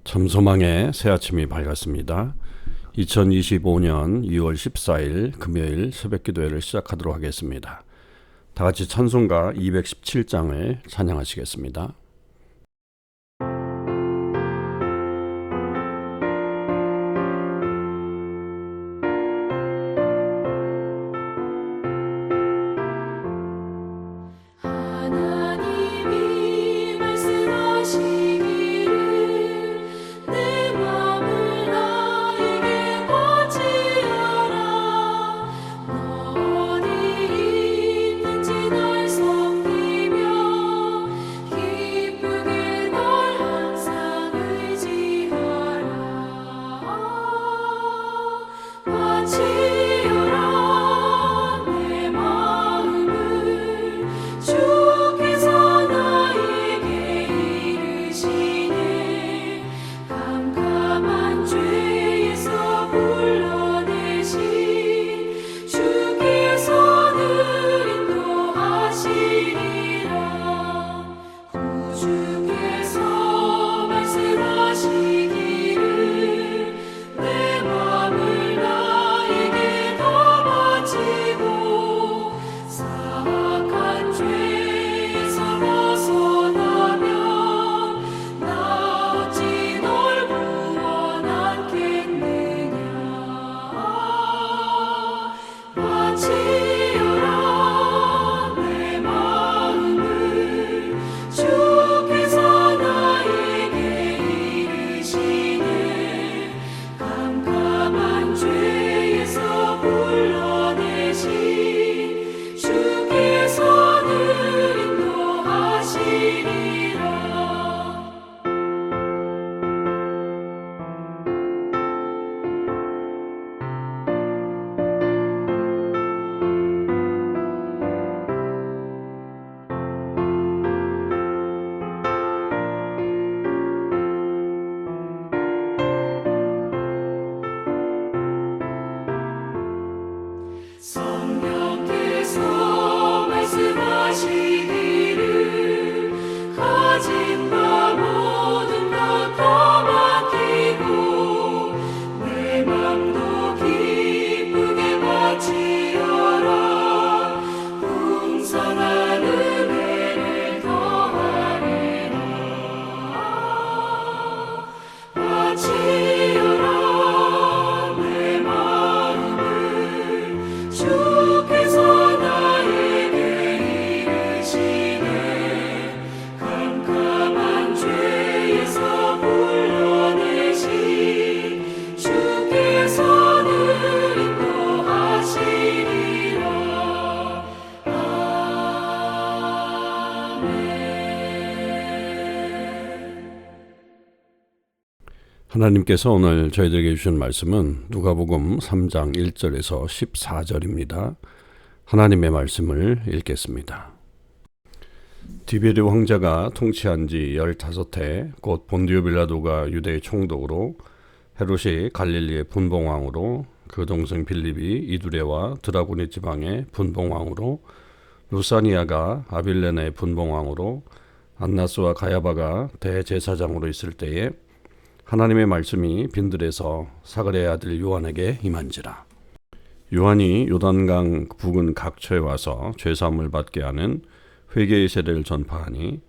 참소망의 새 아침이 밝았습니다. 2025년 2월 14일 금요일 새벽기도회를 시작하도록 하겠습니다. 다 같이 찬송가 217장을 찬양하시겠습니다. 하나님께서 오늘 저희들에게 주신 말씀은 누가복음 3장 1절에서 14절입니다. 하나님의 말씀을 읽겠습니다. 디베르 왕자가 통치한 지 15해 곧 본디오 빌라도가 유대의 총독으로 헤롯이 갈릴리의 분봉왕으로 그 동생 빌립이 이두레와 드라고니 지방의 분봉왕으로 루사니아가 아빌레나의 분봉왕으로 안나스와 가야바가 대제사장으로 있을 때에 하나님의 말씀이 빈들에서 사그랴의 아들 요한에게 임한지라. 요한이 요단강 부근 각처에 와서 죄사함을 받게 하는 회개의 세례를 전파하니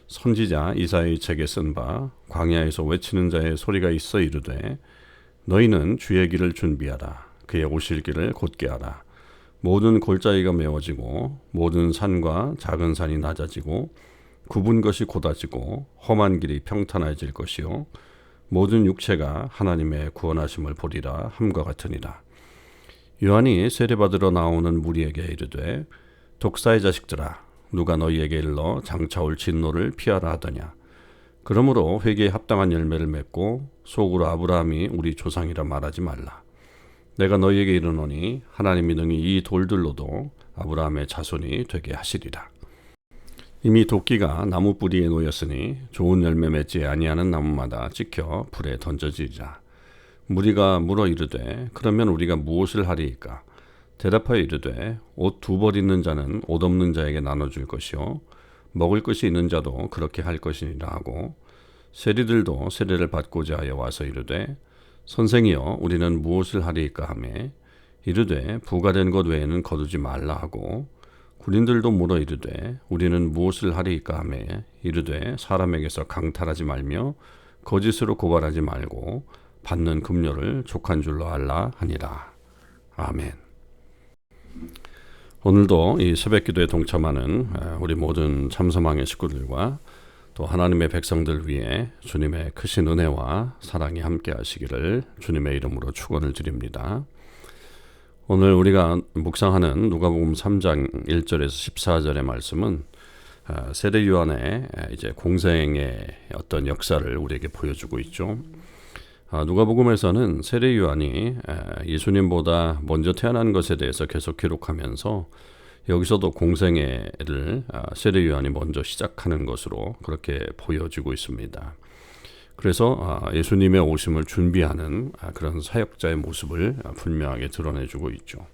선지자 이사야의 책에 쓴 바 광야에서 외치는 자의 소리가 있어 이르되 너희는 주의 길을 준비하라. 그의 오실 길을 곧게 하라. 모든 골짜기가 메워지고 모든 산과 작은 산이 낮아지고 굽은 것이 곧아지고 험한 길이 평탄해질 것이요 모든 육체가 하나님의 구원하심을 보리라 함과 같으니라. 요한이 세례받으러 나오는 무리에게 이르되 독사의 자식들아 누가 너희에게 일러 장차 올 진노를 피하라 하더냐. 그러므로 회개에 합당한 열매를 맺고 속으로 아브라함이 우리 조상이라 말하지 말라. 내가 너희에게 이르노니 하나님이 능히 이 돌들로도 아브라함의 자손이 되게 하시리라. 이미 도끼가 나무 뿌리에 놓였으니 좋은 열매 맺지 아니하는 나무마다 찍혀 불에 던져지리라. 무리가 물어 이르되 그러면 우리가 무엇을 하리이까? 대답하여 이르되 옷 2벌 있는 자는 옷 없는 자에게 나눠줄 것이요 먹을 것이 있는 자도 그렇게 할 것이니라 하고 세리들도 세례를 받고자 하여 와서 이르되 선생이여 우리는 무엇을 하리이까 하매 이르되 부가된 것 외에는 거두지 말라 하고 군인들도 물어 이르되 우리는 무엇을 하리이까 하매 이르되 사람에게서 강탈하지 말며 거짓으로 고발하지 말고 받는 급료를 족한 줄로 알라 하니라. 아멘. 오늘도 이 새벽기도에 동참하는 우리 모든 참서망의 식구들과 또 하나님의 백성들 위해 주님의 크신 은혜와 사랑이 함께 하시기를 주님의 이름으로 축원을 드립니다. 오늘 우리가 묵상하는 누가복음 3장 1절에서 14절의 말씀은 세례 요한의 이제 공생의 어떤 역사를 우리에게 보여주고 있죠. 누가복음에서는 세례 요한이 예수님보다 먼저 태어난 것에 대해서 계속 기록하면서 여기서도 공생애를 세례 요한이 먼저 시작하는 것으로 그렇게 보여지고 있습니다. 그래서 예수님의 오심을 준비하는 그런 사역자의 모습을 분명하게 드러내주고 있죠.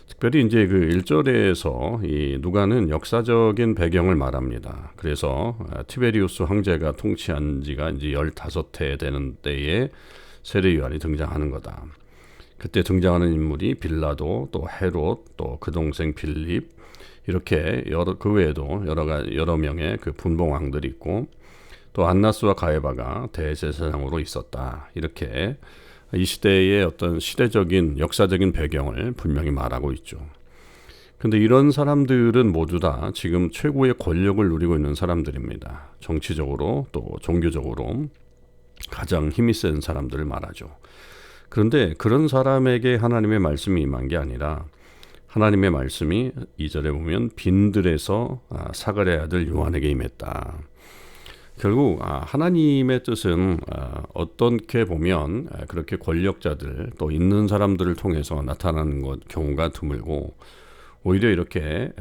특별히 이제 그 1절에서 이 누가는 역사적인 배경을 말합니다. 그래서 티베리우스 황제가 통치한 지가 이제 15해 되는 때에 세례 요한이 등장하는 거다. 그때 등장하는 인물이 빌라도, 또 헤롯, 또 그 동생 빌립, 이렇게 그 외에도 여러 명의 그 분봉왕들이 있고, 또 안나스와 가야바가 대제사장으로 있었다. 이렇게 이 시대의 어떤 시대적인 역사적인 배경을 분명히 말하고 있죠. 근데 이런 사람들은 모두 다 지금 최고의 권력을 누리고 있는 사람들입니다. 정치적으로 또 종교적으로 가장 힘이 센 사람들을 말하죠. 그런데 그런 사람에게 하나님의 말씀이 임한 게 아니라 하나님의 말씀이 2절에 보면 빈들에서 사가랴의 아들 요한에게 임했다. 결국 하나님의 뜻은 어떻게 보면 그렇게 권력자들 또 있는 사람들을 통해서 나타나는 경우가 드물고 오히려 이렇게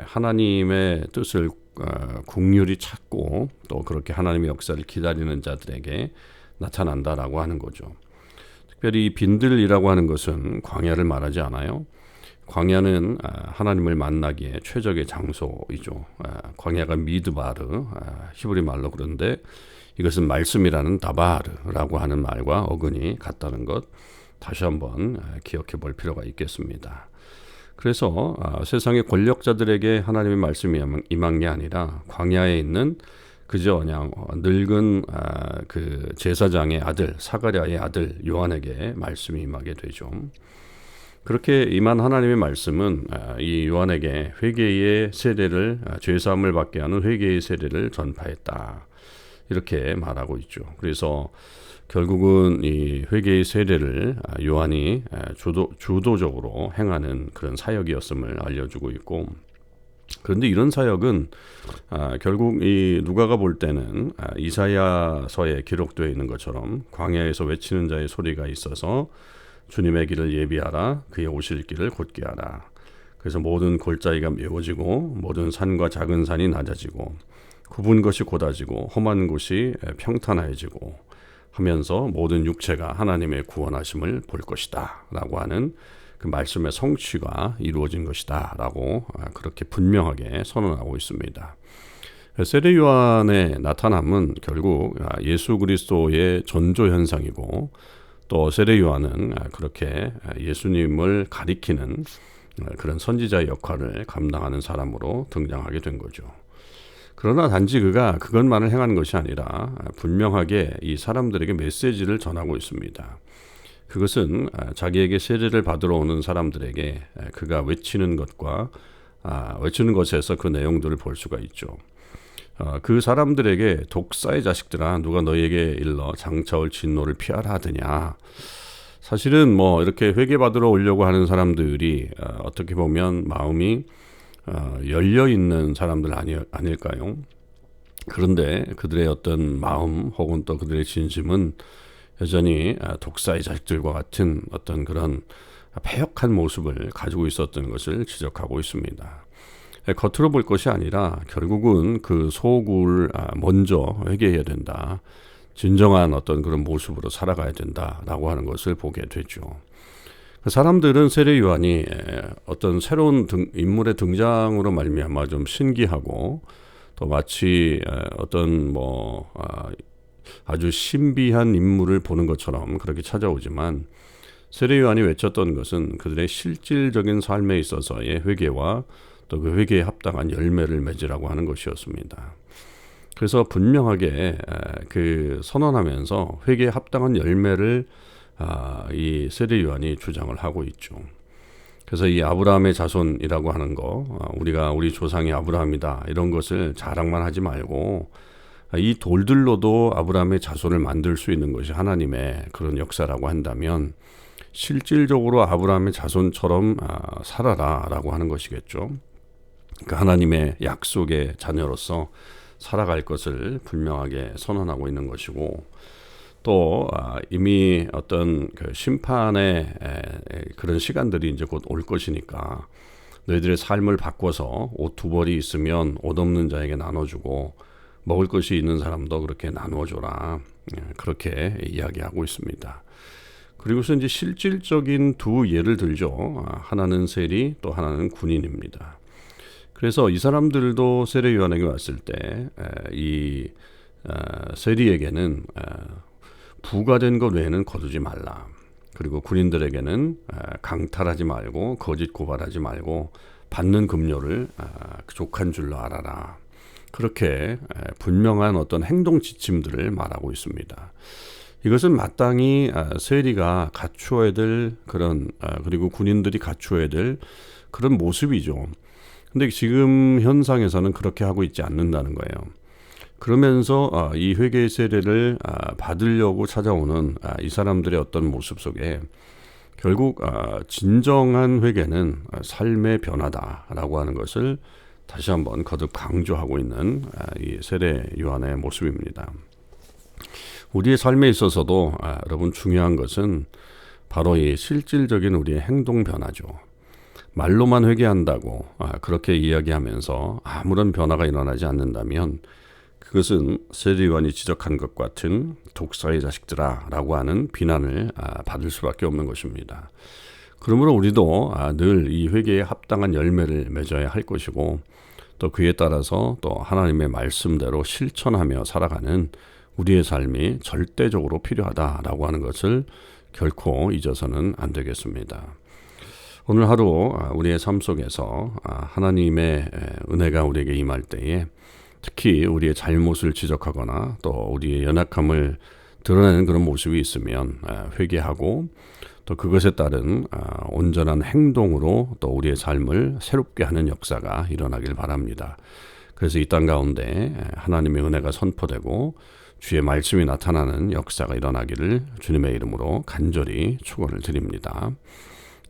하나님의 뜻을 국률이 찾고 또 그렇게 하나님의 역사를 기다리는 자들에게 나타난다라고 하는 거죠. 특별히 빈들이라고 하는 것은 광야를 말하지 않아요. 광야는 하나님을 만나기에 최적의 장소이죠. 광야가 미드바르, 히브리 말로 그런데 이것은 말씀이라는 다바르라고 하는 말과 어근이 같다는 것 다시 한번 기억해 볼 필요가 있겠습니다. 그래서 세상의 권력자들에게 하나님의 말씀이 임한 게 아니라 광야에 있는 그저 그냥 늙은 그 제사장의 아들 사가랴의 아들 요한에게 말씀이 임하게 되죠. 그렇게 임한 하나님의 말씀은 이 요한에게 회개의 세례를 죄사함을 받게 하는 회개의 세례를 전파했다. 이렇게 말하고 있죠. 그래서 결국은 이 회개의 세례를 요한이 주도적으로 행하는 그런 사역이었음을 알려주고 있고, 그런데 이런 사역은 결국 이 누가가 볼 때는 이사야서에 기록되어 있는 것처럼 광야에서 외치는 자의 소리가 있어서 주님의 길을 예비하라, 그의 오실 길을 곧게 하라. 그래서 모든 골짜기가 메워지고 모든 산과 작은 산이 낮아지고 굽은 것이 곧아지고 험한 곳이 평탄해지고 하면서 모든 육체가 하나님의 구원하심을 볼 것이다 라고 하는 그 말씀의 성취가 이루어진 것이다 라고 그렇게 분명하게 선언하고 있습니다. 세례 요한의 나타남은 결국 예수 그리스도의 전조 현상이고, 또 세례 요한은 그렇게 예수님을 가리키는 그런 선지자의 역할을 감당하는 사람으로 등장하게 된 거죠. 그러나 단지 그가 그것만을 행하는 것이 아니라 분명하게 이 사람들에게 메시지를 전하고 있습니다. 그것은 자기에게 세례를 받으러 오는 사람들에게 그가 외치는 것과 외치는 것에서 그 내용들을 볼 수가 있죠. 그 사람들에게 독사의 자식들아 누가 너희에게 일러 장차올 진노를 피하라 하더냐. 사실은 뭐 이렇게 회개받으러 오려고 하는 사람들이 어떻게 보면 마음이 열려있는 사람들 아닐까요? 그런데 그들의 어떤 마음 혹은 또 그들의 진심은 여전히 독사의 자식들과 같은 어떤 그런 패역한 모습을 가지고 있었던 것을 지적하고 있습니다. 겉으로 볼 것이 아니라 결국은 그 속을 먼저 회개해야 된다. 진정한 어떤 그런 모습으로 살아가야 된다라고 하는 것을 보게 되죠. 그 사람들은 세례 요한이 어떤 새로운 인물의 등장으로 말미암아 좀 신기하고 또 마치 어떤 아주 신비한 인물을 보는 것처럼 그렇게 찾아오지만 세례 요한이 외쳤던 것은 그들의 실질적인 삶에 있어서의 회개와 또 그 회개에 합당한 열매를 맺으라고 하는 것이었습니다. 그래서 분명하게 그 선언하면서 회개에 합당한 열매를 이 세례 요한이 주장을 하고 있죠. 그래서 이 아브라함의 자손이라고 하는 거, 우리가 우리 조상이 아브라함이다 이런 것을 자랑만 하지 말고 이 돌들로도 아브라함의 자손을 만들 수 있는 것이 하나님의 그런 역사라고 한다면 실질적으로 아브라함의 자손처럼 살아라라고 하는 것이겠죠. 그러니까 하나님의 약속의 자녀로서 살아갈 것을 분명하게 선언하고 있는 것이고, 또 이미 어떤 그 심판의 그런 시간들이 이제 곧 올 것이니까 너희들의 삶을 바꿔서 옷 두 벌이 있으면 옷 없는 자에게 나눠주고 먹을 것이 있는 사람도 그렇게 나누어줘라, 그렇게 이야기하고 있습니다. 그리고서 이제 실질적인 두 예를 들죠. 하나는 세리, 또 하나는 군인입니다. 그래서 이 사람들도 세례 요한에게 왔을 때 이 세리에게는 부과된 것 외에는 거두지 말라. 그리고 군인들에게는 강탈하지 말고 거짓 고발하지 말고 받는 급료를 족한 줄로 알아라. 그렇게 분명한 어떤 행동 지침들을 말하고 있습니다. 이것은 마땅히 세리가 갖추어야 될 그런, 그리고 군인들이 갖추어야 될 그런 모습이죠. 근데 지금 현상에서는 그렇게 하고 있지 않는다는 거예요. 그러면서 이 회개의 세례를 받으려고 찾아오는 이 사람들의 어떤 모습 속에 결국 진정한 회개는 삶의 변화다라고 하는 것을 다시 한번 거듭 강조하고 있는 이 세례 요한의 모습입니다. 우리의 삶에 있어서도 여러분 중요한 것은 바로 이 실질적인 우리의 행동 변화죠. 말로만 회개한다고 그렇게 이야기하면서 아무런 변화가 일어나지 않는다면 그것은 세례 요한이 지적한 것 같은 독사의 자식들아 라고 하는 비난을 받을 수밖에 없는 것입니다. 그러므로 우리도 늘 이 회개에 합당한 열매를 맺어야 할 것이고, 또 그에 따라서 또 하나님의 말씀대로 실천하며 살아가는 우리의 삶이 절대적으로 필요하다라고 하는 것을 결코 잊어서는 안 되겠습니다. 오늘 하루 우리의 삶 속에서 하나님의 은혜가 우리에게 임할 때에 특히 우리의 잘못을 지적하거나 또 우리의 연약함을 드러내는 그런 모습이 있으면 회개하고 또 그것에 따른 온전한 행동으로 또 우리의 삶을 새롭게 하는 역사가 일어나길 바랍니다. 그래서 이 땅 가운데 하나님의 은혜가 선포되고 주의 말씀이 나타나는 역사가 일어나기를 주님의 이름으로 간절히 축원을 드립니다.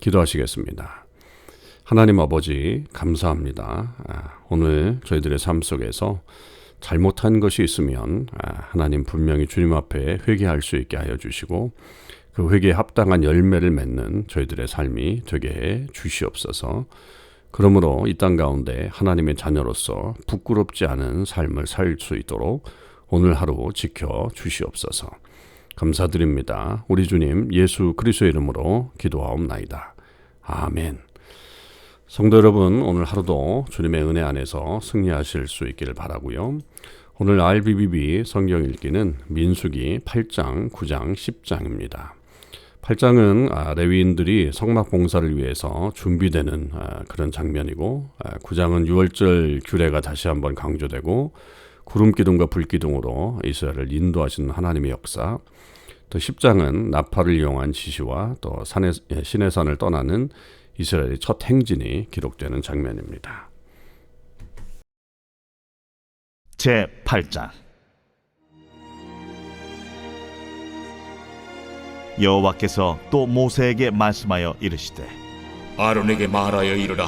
기도하시겠습니다. 하나님 아버지 감사합니다. 오늘 저희들의 삶 속에서 잘못한 것이 있으면 하나님 분명히 주님 앞에 회개할 수 있게 하여 주시고 그 회개에 합당한 열매를 맺는 저희들의 삶이 되게 해 주시옵소서. 그러므로 이 땅 가운데 하나님의 자녀로서 부끄럽지 않은 삶을 살 수 있도록 오늘 하루 지켜 주시옵소서. 감사드립니다. 우리 주님 예수 그리스도의 이름으로 기도하옵나이다. 아멘. 성도 여러분, 오늘 하루도 주님의 은혜 안에서 승리하실 수 있기를 바라고요. 오늘 RBBB 성경 읽기는 민수기 8장, 9장, 10장입니다. 8장은 레위인들이 성막 봉사를 위해서 준비되는 그런 장면이고, 9장은 유월절 규례가 다시 한번 강조되고 구름 기둥과 불 기둥으로 이스라엘을 인도하시는 하나님의 역사, 또 10장은 나팔을 이용한 지시와 또 시내산을 떠나는 이스라엘의 첫 행진이 기록되는 장면입니다. 제8장 여호와께서 또 모세에게 말씀하여 이르시되 아론에게 말하여 이르라.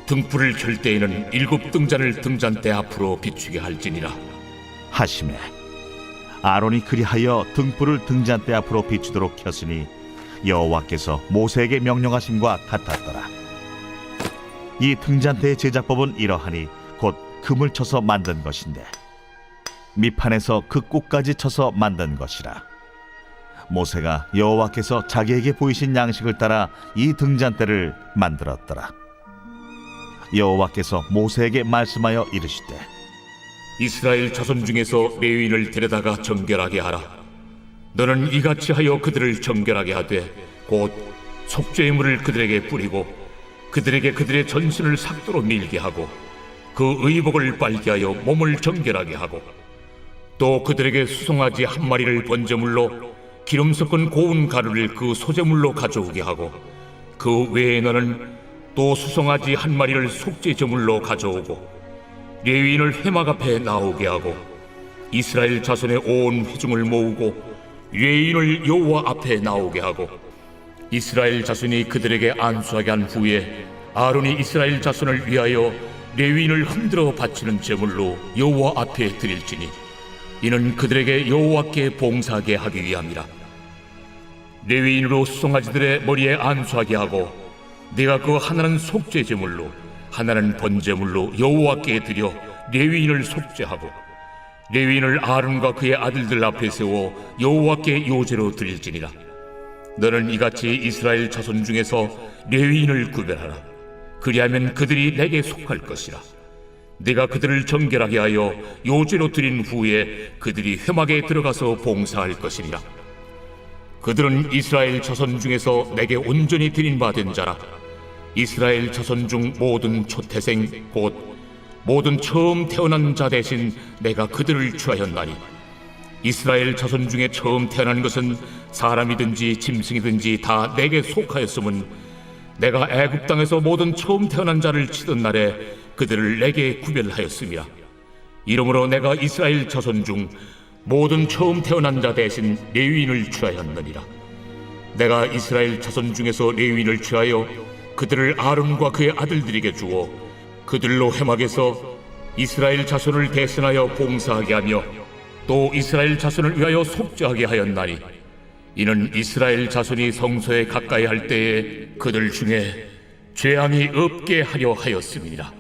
등불을 켤 때에는 7 등잔을 등잔대 앞으로 비추게 할지니라 하시매 아론이 그리하여 등불을 등잔대 앞으로 비추도록 켰으니 여호와께서 모세에게 명령하심과 같았더라. 이 등잔대의 제작법은 이러하니 곧 금을 쳐서 만든 것인데 밑판에서 그 꼭까지 쳐서 만든 것이라. 모세가 여호와께서 자기에게 보이신 양식을 따라 이 등잔대를 만들었더라. 여호와께서 모세에게 말씀하여 이르시되 이스라엘 자손 중에서 레위인을 데려다가 정결하게 하라. 너는 이같이 하여 그들을 정결하게 하되 곧 속죄의 물을 그들에게 뿌리고 그들에게 그들의 전신을 삭도로 밀게 하고 그 의복을 빨게 하여 몸을 정결하게 하고 또 그들에게 수송아지 한 마리를 번제물로 기름 섞은 고운 가루를 그 소제물로 가져오게 하고 그 외에 너는 또 수송아지 한 마리를 속죄제물로 가져오고 레위인을 회막 앞에 나오게 하고 이스라엘 자손의 온 회중을 모으고 레위인을 여호와 앞에 나오게 하고 이스라엘 자손이 그들에게 안수하게 한 후에 아론이 이스라엘 자손을 위하여 레위인을 흔들어 바치는 제물로 여호와 앞에 드릴지니 이는 그들에게 여호와께 봉사하게 하기 위함이라. 레위인으로 수송아지들의 머리에 안수하게 하고 네가 그 하나는 속죄 제물로 하나는 번제물로 여호와께 드려 레위인을 속죄하고 레위인을 아론과 그의 아들들 앞에 세워 여호와께 요제로 드릴지니라. 너는 이같이 이스라엘 자손 중에서 레위인을 구별하라. 그리하면 그들이 내게 속할 것이라. 네가 그들을 정결하게 하여 요제로 드린 후에 그들이 회막에 들어가서 봉사할 것이니라. 그들은 이스라엘 자손 중에서 내게 온전히 드린 바 된 자라. 이스라엘 자손 중 모든 초태생 곧 모든 처음 태어난 자 대신 내가 그들을 취하였나니 이스라엘 자손 중에 처음 태어난 것은 사람이든지 짐승이든지 다 내게 속하였음은 내가 애굽 땅에서 모든 처음 태어난 자를 치던 날에 그들을 내게 구별하였음이라. 이러므로 내가 이스라엘 자손 중 모든 처음 태어난 자 대신 레위인을 취하였느니라. 내가 이스라엘 자손 중에서 레위인을 취하여 그들을 아론과 그의 아들들에게 주어 그들로 회막에서 이스라엘 자손을 대신하여 봉사하게 하며 또 이스라엘 자손을 위하여 속죄하게 하였나니 이는 이스라엘 자손이 성소에 가까이 할 때에 그들 중에 죄함이 없게 하려 하였음이니라.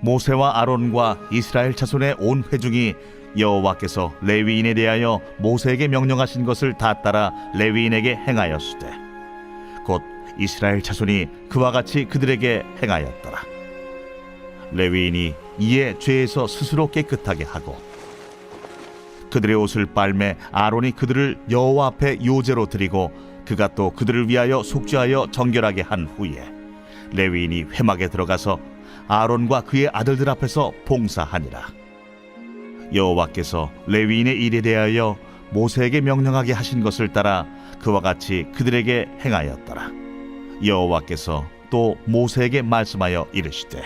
모세와 아론과 이스라엘 자손의 온 회중이 여호와께서 레위인에 대하여 모세에게 명령하신 것을 다 따라 레위인에게 행하였으되 곧 이스라엘 자손이 그와 같이 그들에게 행하였더라. 레위인이 이에 죄에서 스스로 깨끗하게 하고 그들의 옷을 빨매 아론이 그들을 여호와 앞에 요제로 드리고 그가 또 그들을 위하여 속죄하여 정결하게 한 후에 레위인이 회막에 들어가서 아론과 그의 아들들 앞에서 봉사하니라. 여호와께서 레위인의 일에 대하여 모세에게 명령하게 하신 것을 따라 그와 같이 그들에게 행하였더라. 여호와께서 또 모세에게 말씀하여 이르시되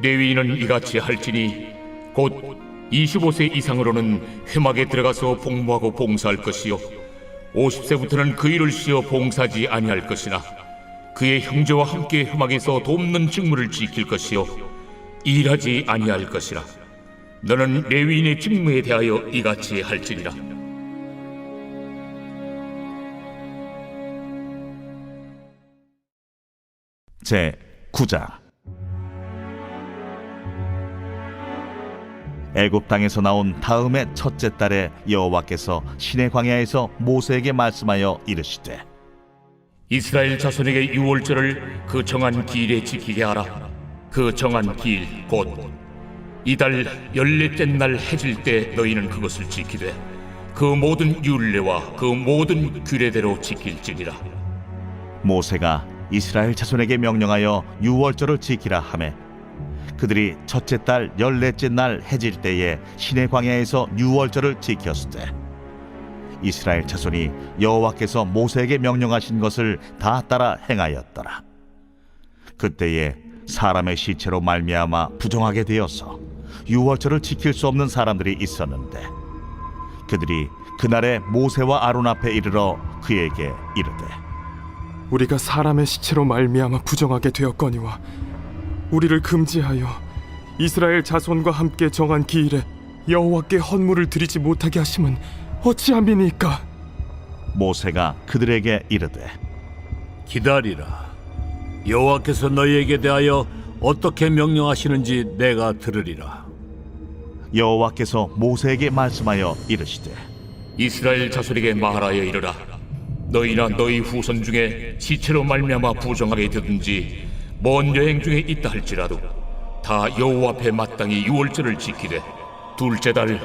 레위인은 이같이 할지니 곧 25세 이상으로는 회막에 들어가서 복무하고 봉사할 것이요 50세부터는 그 일을 쉬어 봉사하지 아니할 것이나 그의 형제와 함께 회막에서 돕는 직무를 지킬 것이요 일하지 아니할 것이라. 너는 레위인의 직무에 대하여 이같이 할지니라. 제 9장. 애굽 땅에서 나온 다음의 첫째 달에 여호와께서 시내 광야에서 모세에게 말씀하여 이르시되 이스라엘 자손에게 유월절을 그 정한 기일에 지키게 하라. 그 정한 기일 곧 이달 14째 날 해질 때 너희는 그것을 지키되 그 모든 율례와 그 모든 규례대로 지킬지니라. 모세가 이스라엘 자손에게 명령하여 유월절을 지키라 하매 그들이 첫째 달 14째 날 해질 때에 시내 광야에서 유월절을 지켰으되 이스라엘 자손이 여호와께서 모세에게 명령하신 것을 다 따라 행하였더라. 그때에 사람의 시체로 말미암아 부정하게 되어서 유월절을 지킬 수 없는 사람들이 있었는데 그들이 그날에 모세와 아론 앞에 이르러 그에게 이르되 우리가 사람의 시체로 말미암아 부정하게 되었거니와 우리를 금지하여 이스라엘 자손과 함께 정한 기일에 여호와께 헌물을 드리지 못하게 하심은 어찌함이니까? 모세가 그들에게 이르되 기다리라. 여호와께서 너희에게 대하여 어떻게 명령하시는지 내가 들으리라. 여호와께서 모세에게 말씀하여 이르시되 이스라엘 자손에게 말하여 이르라. 너희나 너희 후손 중에 시체로 말미암아 부정하게 되든지 먼 여행 중에 있다 할지라도 다 여호와 앞에 마땅히 유월절을 지키되 둘째 달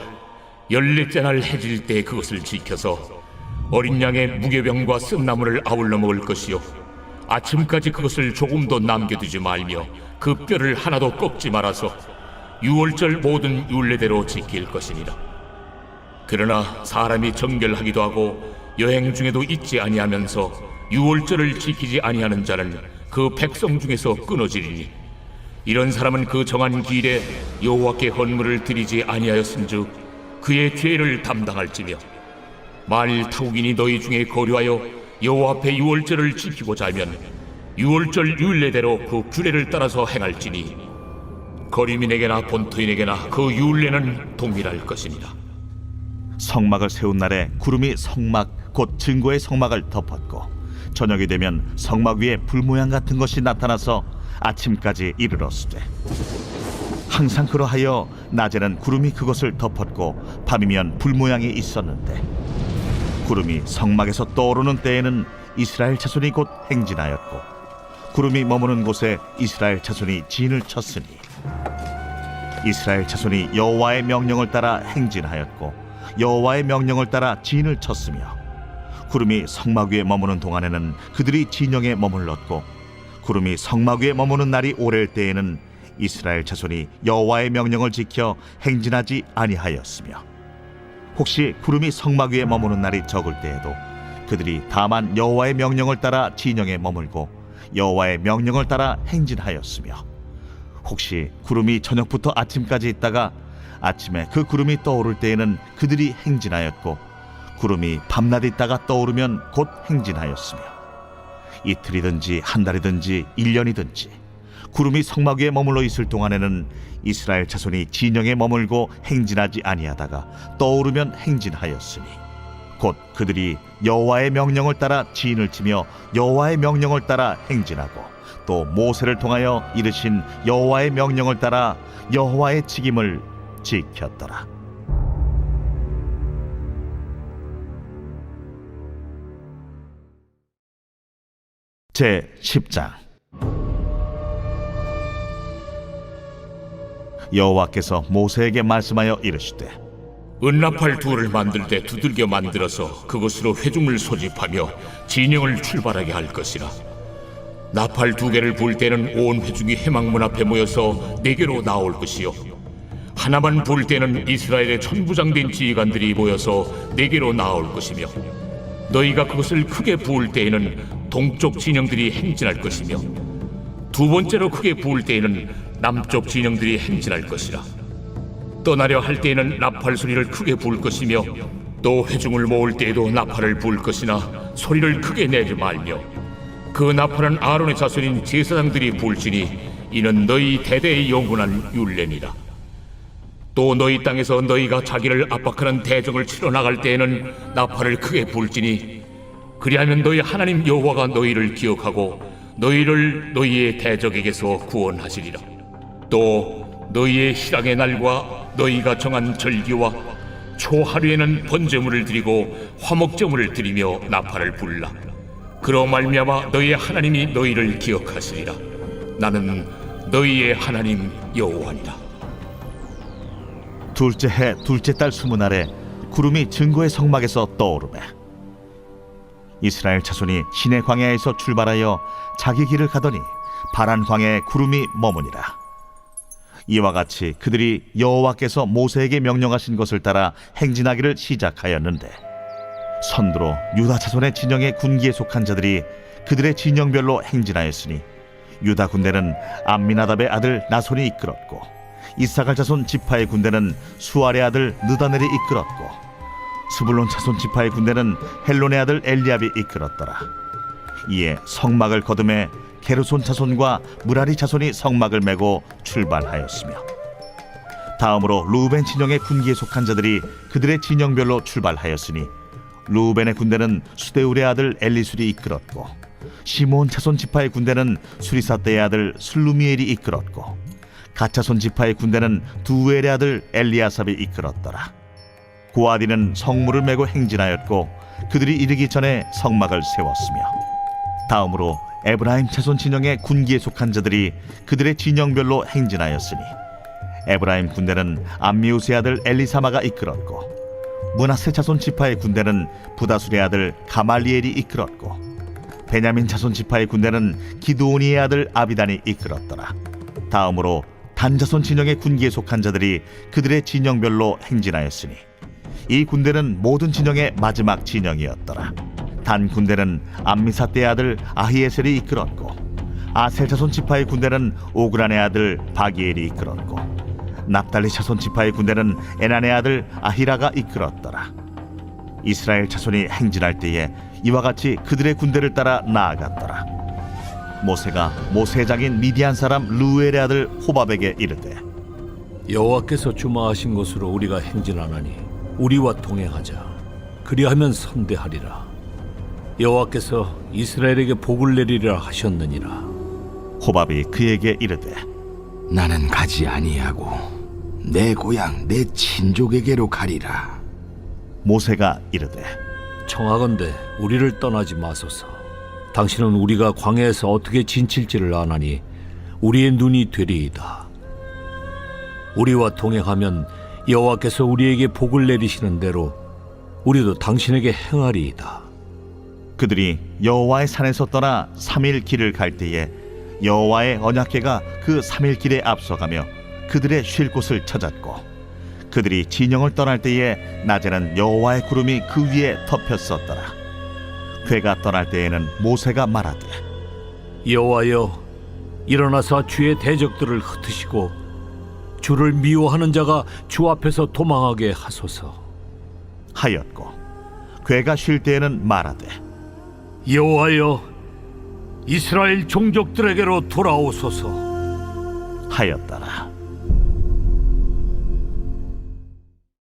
14째 날 해질 때 그것을 지켜서 어린 양의 무교병과 쓴나물을 아울러 먹을 것이요 아침까지 그것을 조금도 남겨두지 말며 그 뼈를 하나도 꺾지 말아서 유월절 모든 율례대로 지킬 것이니라. 그러나 사람이 정결하기도 하고 여행 중에도 잊지 아니하면서 유월절을 지키지 아니하는 자는 그 백성 중에서 끊어지리니 이런 사람은 그 정한 기일에 여호와께 헌물을 드리지 아니하였은즉 그의 죄를 담당할지며 만일 타국인이 너희 중에 거류하여 여호와 앞에 유월절을 지키고자 하면 유월절 율례대로 그 규례를 따라서 행할지니 거류민에게나 본토인에게나 그 율례는 동일할 것입니다. 성막을 세운 날에 구름이 성막 곧 증거의 성막을 덮었고 저녁이 되면 성막 위에 불 모양 같은 것이 나타나서 아침까지 이르렀으되 항상 그러하여 낮에는 구름이 그것을 덮었고 밤이면 불 모양이 있었는데 구름이 성막에서 떠오르는 때에는 이스라엘 자손이 곧 행진하였고 구름이 머무는 곳에 이스라엘 자손이 진을 쳤으니 이스라엘 자손이 여호와의 명령을 따라 행진하였고 여호와의 명령을 따라 진을 쳤으며 구름이 성막 위에 머무는 동안에는 그들이 진영에 머물렀고 구름이 성막 위에 머무는 날이 오랠 때에는 이스라엘 자손이 여호와의 명령을 지켜 행진하지 아니하였으며 혹시 구름이 성막 위에 머무는 날이 적을 때에도 그들이 다만 여호와의 명령을 따라 진영에 머물고 여호와의 명령을 따라 행진하였으며 혹시 구름이 저녁부터 아침까지 있다가 아침에 그 구름이 떠오를 때에는 그들이 행진하였고 구름이 밤낮 있다가 떠오르면 곧 행진하였으며 이틀이든지 한 달이든지 1년이든지 구름이 성막 위에 머물러 있을 동안에는 이스라엘 자손이 진영에 머물고 행진하지 아니하다가 떠오르면 행진하였으니 곧 그들이 여호와의 명령을 따라 진을 치며 여호와의 명령을 따라 행진하고 또 모세를 통하여 이르신 여호와의 명령을 따라 여호와의 책임을 지켰더라. 제 10장. 여호와께서 모세에게 말씀하여 이르시되 은나팔 둘을 만들 때 두들겨 만들어서 그것으로 회중을 소집하며 진영을 출발하게 할 것이라. 나팔 2개를 불 때는 온 회중이 회막문 앞에 모여서 내게로 나올 것이요 하나만 불 때는 이스라엘의 천부장된 지휘관들이 모여서 내게로 나올 것이며 너희가 그것을 크게 부을 때에는 동쪽 진영들이 행진할 것이며 두 번째로 크게 부을 때에는 남쪽 진영들이 행진할 것이라. 떠나려 할 때에는 나팔 소리를 크게 부을 것이며 또 회중을 모을 때에도 나팔을 부을 것이나 소리를 크게 내지 말며 그 나팔은 아론의 자손인 제사장들이 부을지니 이는 너희 대대의 영원한 율례니라. 또 너희 땅에서 너희가 자기를 압박하는 대적을 치러 나갈 때에는 나팔을 크게 부을지니 그리하면 너희 하나님 여호와가 너희를 기억하고 너희를 너희의 대적에게서 구원하시리라. 또 너희의 희락의 날과 너희가 정한 절기와 초하루에는 번제물을 드리고 화목제물을 드리며 나팔을 불라. 그로 말미암아 너희의 하나님이 너희를 기억하시리라. 나는 너희의 하나님 여호와니라. 둘째 해 둘째 달 20날에 구름이 증거의 성막에서 떠오르매 이스라엘 자손이 시내 광야에서 출발하여 자기 길을 가더니 바란 광야에 구름이 머무니라. 이와 같이 그들이 여호와께서 모세에게 명령하신 것을 따라 행진하기를 시작하였는데 선두로 유다 자손의 진영의 군기에 속한 자들이 그들의 진영별로 행진하였으니 유다 군대는 암미나답의 아들 나손이 이끌었고 이사갈 자손 지파의 군대는 수알의 아들 느다넬이 이끌었고 스불론 자손 지파의 군대는 헬론의 아들 엘리압이 이끌었더라. 이에 성막을 거두매 게르손 자손과 무라리 자손이 성막을 메고 출발하였으며 다음으로 루벤 진영의 군기에 속한 자들이 그들의 진영별로 출발하였으니 루벤의 군대는 수데울의 아들 엘리술이 이끌었고 시몬 자손 지파의 군대는 수리사떼의 아들 슬루미엘이 이끌었고 갓자손 지파의 군대는 두엘의 아들 엘리아삽이 이끌었더라. 고아디는 성물을 메고 행진하였고 그들이 이르기 전에 성막을 세웠으며 다음으로 에브라임 자손 진영의 군기에 속한 자들이 그들의 진영별로 행진하였으니 에브라임 군대는 암미우스의 아들 엘리사마가 이끌었고 므낫세 자손 지파의 군대는 부다술의 아들 가말리엘이 이끌었고 베냐민 자손 지파의 군대는 기드오니의 아들 아비단이 이끌었더라. 다음으로 단 자손 진영의 군기에 속한 자들이 그들의 진영별로 행진하였으니 이 군대는 모든 진영의 마지막 진영이었더라. 단 군대는 암미사떼의 아들 아히에셀이 이끌었고 아셀 자손 지파의 군대는 오그란의 아들 바기엘이 이끌었고 납달리 자손 지파의 군대는 에난의 아들 아히라가 이끌었더라. 이스라엘 자손이 행진할 때에 이와 같이 그들의 군대를 따라 나아갔더라. 모세가 모세의 장인 미디안 사람 루엘의 아들 호밥에게 이르되 여호와께서 주마하신 곳으로 우리가 행진하나니 우리와 동행하자. 그리하면 선대하리라. 여호와께서 이스라엘에게 복을 내리리라 하셨느니라. 호밥이 그에게 이르되 나는 가지 아니하고 내 고향 내 친족에게로 가리라. 모세가 이르되 청하건대 우리를 떠나지 마소서. 당신은 우리가 광야에서 어떻게 진칠지를 아나니 우리의 눈이 되리이다. 우리와 동행하면 여호와께서 우리에게 복을 내리시는 대로 우리도 당신에게 행하리이다. 그들이 여호와의 산에서 떠나 3일 길을 갈 때에 여호와의 언약궤가 그 3일 길에 앞서가며 그들의 쉴 곳을 찾았고 그들이 진영을 떠날 때에 낮에는 여호와의 구름이 그 위에 덮였었더라. 궤가 떠날 때에는 모세가 말하되 여호와여, 일어나사 주의 대적들을 흩으시고 주를 미워하는 자가 주 앞에서 도망하게 하소서. 하였고 궤가 쉴 때에는 말하되 여호와여, 이스라엘 종족들에게로 돌아오소서. 하였더라.